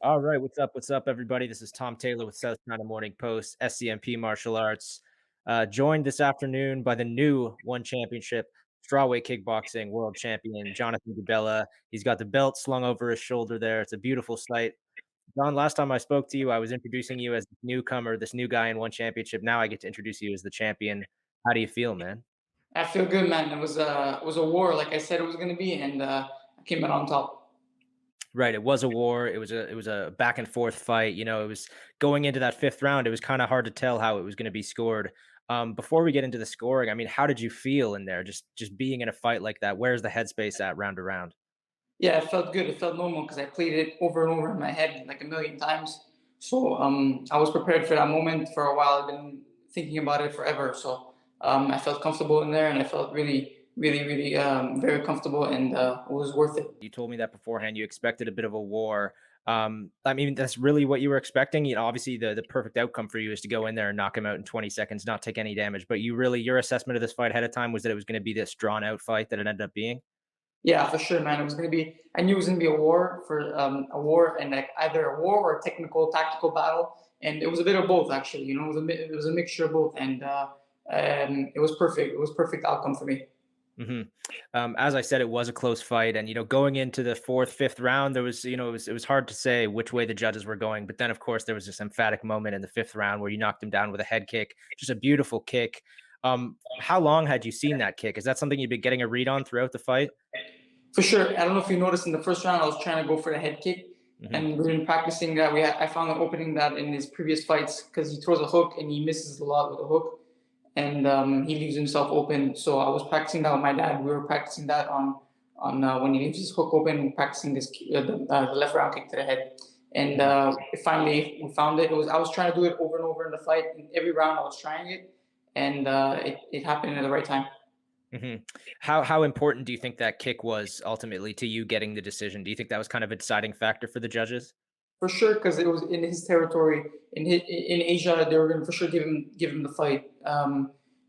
All right, what's up? What's up, everybody? This is Tom Taylor with South China Morning Post, SCMP Martial Arts. Joined this afternoon by the new One Championship strawweight kickboxing world champion, Jonathan Di Bella. He's got the belt slung over his shoulder there. It's a beautiful sight. John, last time I spoke to you, I was introducing you as the newcomer, this new guy in One Championship. Now I get to introduce you as the champion. How do you feel, man? I feel good, man. It was a war, like I said it was gonna be, and I came out on top. Right, it was a war. It was a back and forth fight. It was going into that fifth round. It was kind of hard to tell how it was going to be scored. Before we get into the scoring, I mean, how did you feel in there? Just being in a fight like that. Where's the headspace at round to round? Yeah, it felt good. It felt normal because I played it over and over in my head like a million times. So I was prepared for that moment for a while. I've been thinking about it forever. So I felt comfortable in there, and I felt really, really, really very comfortable, and it was worth it. You told me that beforehand. You expected a bit of a war. I mean, that's really what you were expecting. Obviously, the perfect outcome for you is to go in there and knock him out in 20 seconds, not take any damage. But your assessment of this fight ahead of time was that it was going to be this drawn out fight that it ended up being. Yeah, for sure, man. It was gonna be. I knew it was gonna be a war, and like either a war or a technical, tactical battle, and it was a bit of both, actually. It was a mixture of both, and it was perfect. It was perfect outcome for me. hmm as I said, it was a close fight, and going into the fourth, fifth round, there was, it was hard to say which way the judges were going. But then, of course, there was this emphatic moment in the fifth round where you knocked him down with a head kick, just a beautiful kick. How long had you seen that kick? Is that something you've been getting a read on throughout the fight? For sure. I don't know if you noticed in the first round, I was trying to go for the head kick, hmm and we've been practicing that. I found an opening that in his previous fights because he throws a hook and he misses a lot with a hook, and he leaves himself open. So I was practicing that with my dad. We were practicing that on when he leaves his hook open, practicing the left round kick to the head. And hmm finally we found it. I was trying to do it over and over in the fight. In every round, I was trying it, and it happened at the right time. hmm How important do you think that kick was ultimately to you getting the decision? Do you think that was kind of a deciding factor for the judges? For sure, because it was in his territory in Asia. They were going to for sure give him the fight.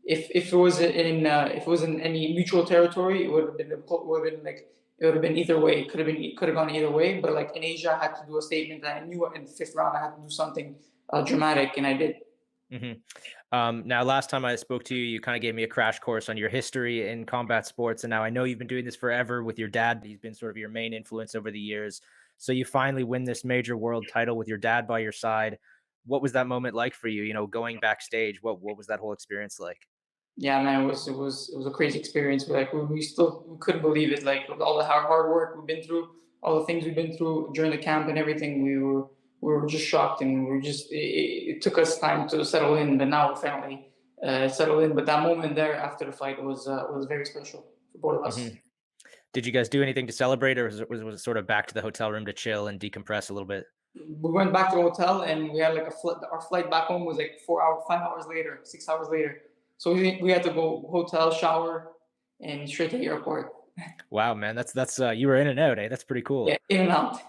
If it was if it was in any mutual territory, it would have been either way. It could have gone either way. But like in Asia, I had to do a statement that I knew in the fifth round I had to do something dramatic, and I did. hmm Now, last time I spoke to you, you kind of gave me a crash course on your history in combat sports, and now I know you've been doing this forever with your dad. He's been sort of your main influence over the years. So you finally win this major world title with your dad by your side. What was that moment like for you? Going backstage. What was that whole experience like? Yeah, man, it was a crazy experience. We couldn't believe it. Like with all the hard work we've been through, all the things we've been through during the camp and everything, we were just shocked, and it took us time to settle in, but now we're finally settled in. But that moment there after the fight was very special for both of hmm us. Did you guys do anything to celebrate, or was it sort of back to the hotel room to chill and decompress a little bit? We went back to the hotel, and we had like our flight back home was like 4 hours, 5 hours later, 6 hours later. So we had to go hotel, shower, and straight to the airport. Wow, man, that's you were in and out, eh? That's pretty Yeah, cool. in and out.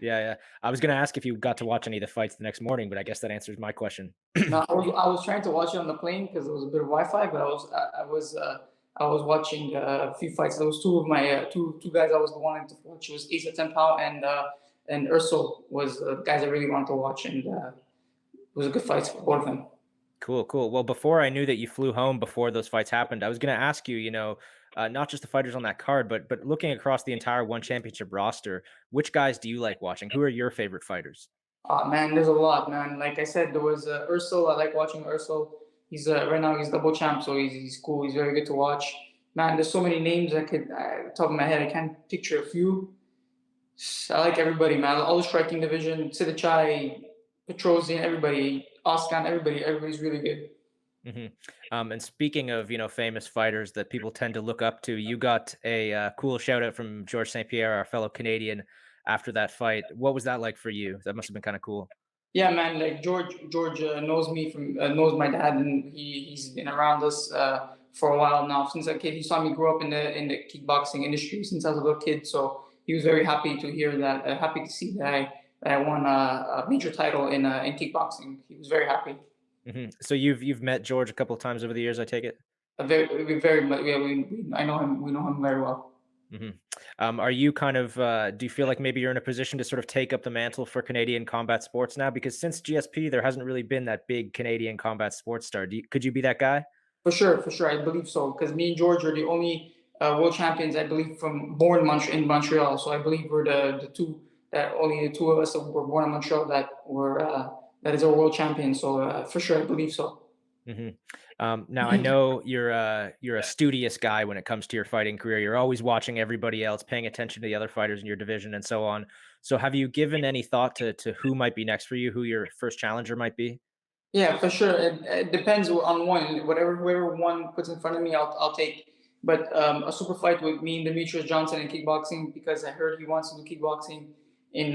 Yeah, yeah. I was gonna ask if you got to watch any of the fights the next morning, but I guess that answers my question. No, I was trying to watch it on the plane because there was a bit of Wi-Fi, but I was watching a few fights. There was two of my two guys I was wanting to watch. It was Asa Tempao and Ursul was guys I really wanted to watch, and it was a good fight for both of them. Cool, cool. Well, before I knew that you flew home before those fights happened, I was going to ask you, not just the fighters on that card, but looking across the entire one championship roster, which guys do you like watching? Who are your favorite fighters? Man, there's a lot, man. Like I said, there was Ursul. I like watching Ursul. He's right now he's double champ, so he's cool. He's very good to watch. Man, there's so many names I could top of my head. I can't picture a few. I like everybody, man. All the striking division, Sidichai, Petrosian, everybody, Oskan, everybody's really good. hmm and speaking of, famous fighters that people tend to look up to, you got a cool shout out from George St. Pierre, our fellow Canadian, after that fight. What was that like for you? That must have been kind of cool. Yeah, man. Like George knows me from knows my dad, and he's been around us for a while now. Since a kid, he saw me grow up in the kickboxing industry since I was a little kid. So he was very happy to hear that, happy to see that I won a major title in kickboxing. He was very happy. So you've met George a couple of times over the years, I take it. Very, very much. Yeah, I know him. We know him very well. Hmm. Are you kind of do you feel like maybe you're in a position to sort of take up the mantle for Canadian combat sports now? Because since GSP, there hasn't really been that big Canadian combat sports star. Could you be that guy? For sure, I believe so. Because me and George are the only world champions, I believe, from born in Montreal. So I believe we're the two that only the two of us that were born in Montreal that were that is our world champion. So for sure, I believe so. Hmm. Now I know you're a studious guy when it comes to your fighting career. You're always watching everybody else, paying attention to the other fighters in your division, and so on. So, have you given any thought to who might be next for you? Who your first challenger might be? Yeah, for sure. It depends on one. Whoever one puts in front of me, I'll take. But a super fight with me and Demetrius Johnson in kickboxing because I heard he wants to do kickboxing in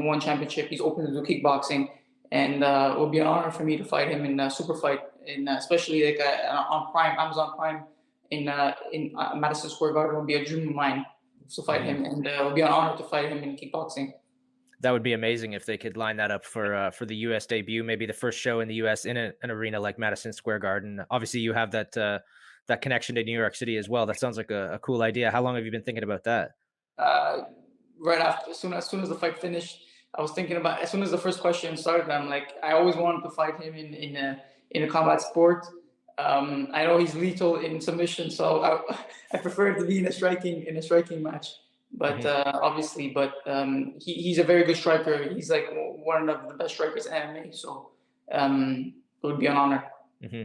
one championship. He's open to do kickboxing, and it would be an honor for me to fight him in a super fight, in especially like on Prime, Amazon Prime, in Madison Square Garden. Would be a dream of mine to fight Hmm. him, and it would be an honor to fight him in kickboxing. That would be amazing if they could line that up for the U.S. debut, maybe the first show in the U.S. in an arena like Madison Square Garden. Obviously, you have that connection to New York City as well. That sounds like a cool idea. How long have you been thinking about that? uh, right after, as soon as the fight finished, I was thinking about as soon as the first question started. I'm like, I always wanted to fight him in a combat sport. I know he's lethal in submission, so I prefer it to be in a striking match. But Hmm. obviously, he's a very good striker. He's like one of the best strikers in MMA. So it would be an honor. Hmm.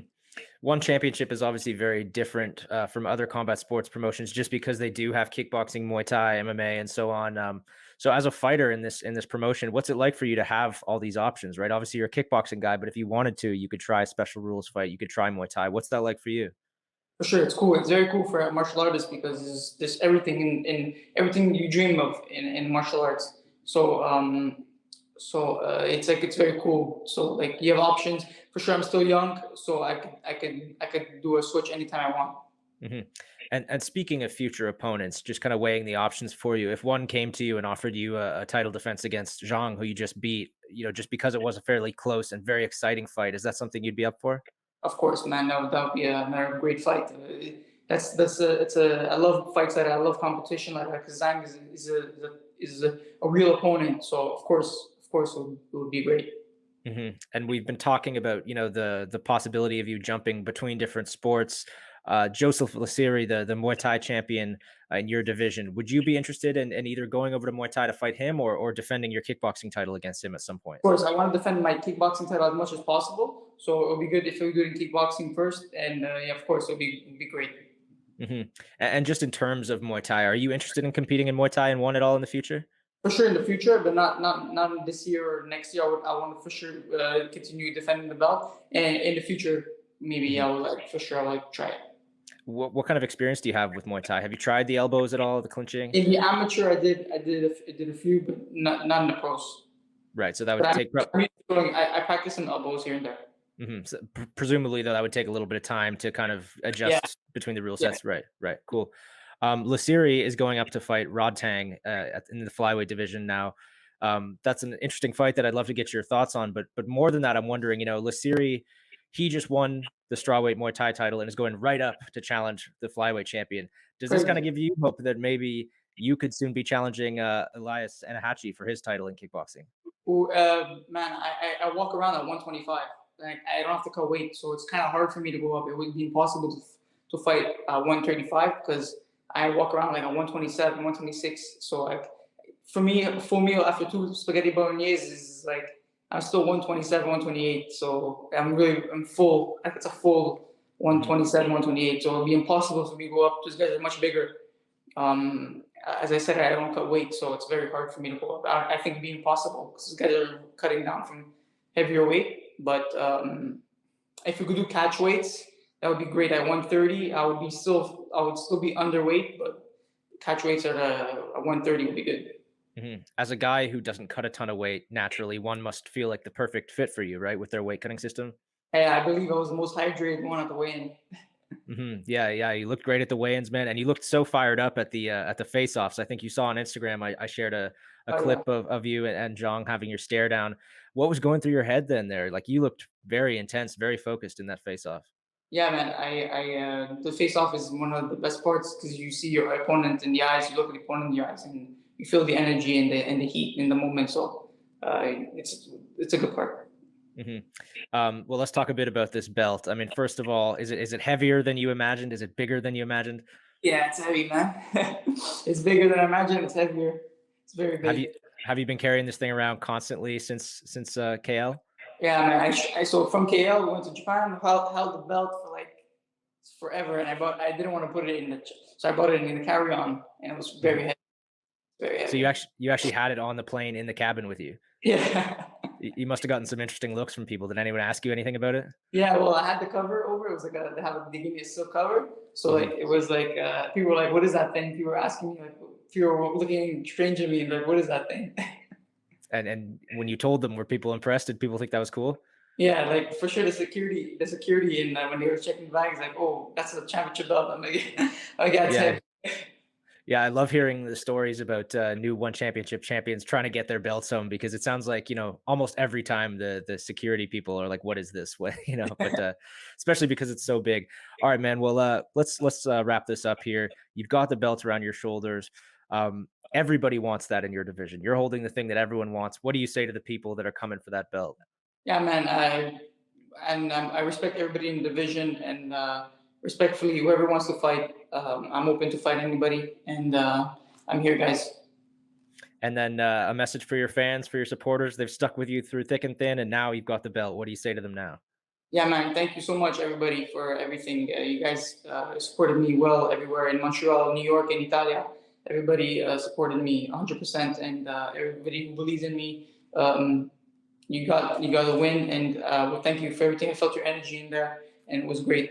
One championship is obviously very different from other combat sports promotions, just because they do have kickboxing, Muay Thai, MMA, and so on. So, as a fighter in this promotion, what's it like for you to have all these options? Right, obviously you're a kickboxing guy, but if you wanted to, you could try a special rules fight. You could try Muay Thai. What's that like for you? For sure, it's cool. It's very cool for a martial artist because there's everything in everything you dream of in martial arts. It's like it's very cool. So like you have options. For sure, I'm still young, so I could do a switch anytime I want. Hmm. And speaking of future opponents, just kind of weighing the options for you. If one came to you and offered you a title defense against Zhang, who you just beat, just because it was a fairly close and very exciting fight, is that something you'd be up for? Of course, man, that would be another great fight. That's a it's a I love fights like that. I love competition like that because Zhang is a real opponent. So of course, it would be great. And we've been talking about, the possibility of you jumping between different sports. Joseph Lasiri, the Muay Thai champion in your division, would you be interested in either going over to Muay Thai to fight him or defending your kickboxing title against him at some point? Of course, I want to defend my kickboxing title as much as possible. So it would be good if we do it in kickboxing first, and yeah, of course, it'd be great. Hmm. And just in terms of Muay Thai, are you interested in competing in Muay Thai and one at all in the future? For sure in the future, but not this year or next year. I want to for sure continue defending the belt, and in the future, maybe Hmm. I would like for sure I would like try it. What kind of experience do you have with Muay Thai? Have you tried the elbows at all, the clinching? In the amateur, I did a few, but not in the pros. Right. So that But would take. I practice some elbows here and there. Mhm. So, presumably, though, that would take a little bit of time to kind of Yeah, adjust between the rule yeah. sets. Right, right, cool. Lasiri is going up to fight Rod Tang in the flyweight division now. That's an interesting fight that I'd love to get your thoughts on. But more than that, I'm wondering, Lasiri, he just won the strawweight Muay Thai title and is going right up to challenge the flyweight champion. Does this kind of Crazy. give you hope that maybe you could soon be challenging Elias Anahachi for his title in kickboxing? Man, I walk around at 125. Like I don't have to cut weight, so it's kind of hard for me to go up. It would be impossible to fight 135 because I walk around like at 127, 126. So like for me, a full meal after two spaghetti bolognese is like I'm still 127, 128. So I'm full. Like it's a full Hmm. 127, 128. So it'd be impossible for me to go up. Those guys are much bigger. As I said, I don't cut weight, so it's very hard for me to go up. I think it'd be impossible because these guys are cutting down from heavier weight. But if we could do catch weights, that would be great. At 130, I would still be underweight, but catch weights at 130 would be good. As a guy who doesn't cut a ton of weight naturally, one must feel like the perfect fit for you, right? With their weight cutting system. Hey, I believe I was the most hydrated one at the weigh-in. Yeah, yeah. You looked great at the weigh-ins, man, and you looked so fired up at the face-offs. I think you saw on Instagram. I shared a Oh yeah. clip of you and Jong having your stare down. What was going through your head then? There, like you looked very intense, very focused in that face-off. Yeah, man. The face off is one of the best parts because you see your opponent in the eyes, you look at the opponent in the eyes, and you feel the energy and the heat in the moment. So it's a good part. Hmm. Well, let's talk a bit about this belt. I mean, first of all, is it heavier than you imagined? Is it bigger than you imagined? Yeah, it's heavy, man. It's bigger than I imagined. It's heavier. It's very Have big. you have you been carrying this thing around constantly since KL? Yeah, man. So from KL, we went to Japan, held the belt for like forever, and I didn't want to put it in so I bought it in the carry on, and it was Mhm. very heavy, very So heavy. you actually had it on the plane in the cabin with you. Yeah. You must have gotten some interesting looks from people. Did anyone ask you anything about it? Yeah, well, I had the cover over. It was like they gave me a silk cover. So like Mhm. it was like people were like, "What is that thing?" People were asking me like, people were looking strange at me like, "What is that thing?" And when you told them, were people impressed? Did people think that was cool? Yeah, like for sure the security, and when they were checking bags, like, "Oh, that's a championship belt." I'm like, "I got Yeah. heavy." Yeah, I love hearing the stories about, new one championship champions trying to get their belts home because it sounds like, almost every time the security people are like, "What is this?" What but, especially because it's so big. Alright, man, well, let's wrap this up here. You've got the belt around your shoulders. Everybody wants that in your division. You're holding the thing that everyone wants. What do you say to the people that are coming for that belt? Yeah, man. I respect everybody in the division, and respectfully, whoever wants to fight, I'm open to fight anybody, and I'm here, guys. And then, a message for your fans, for your supporters. They've stuck with you through thick and thin, and now you've got the belt. What do you say to them now? Yeah, man. Thank you so much, everybody, for everything. You guys supported me well everywhere in Montreal, New York, and Italia. Everybody supported me 100%, and everybody who believes in me. You got a win, and well, thank you for everything. I felt your energy in there, and it was great.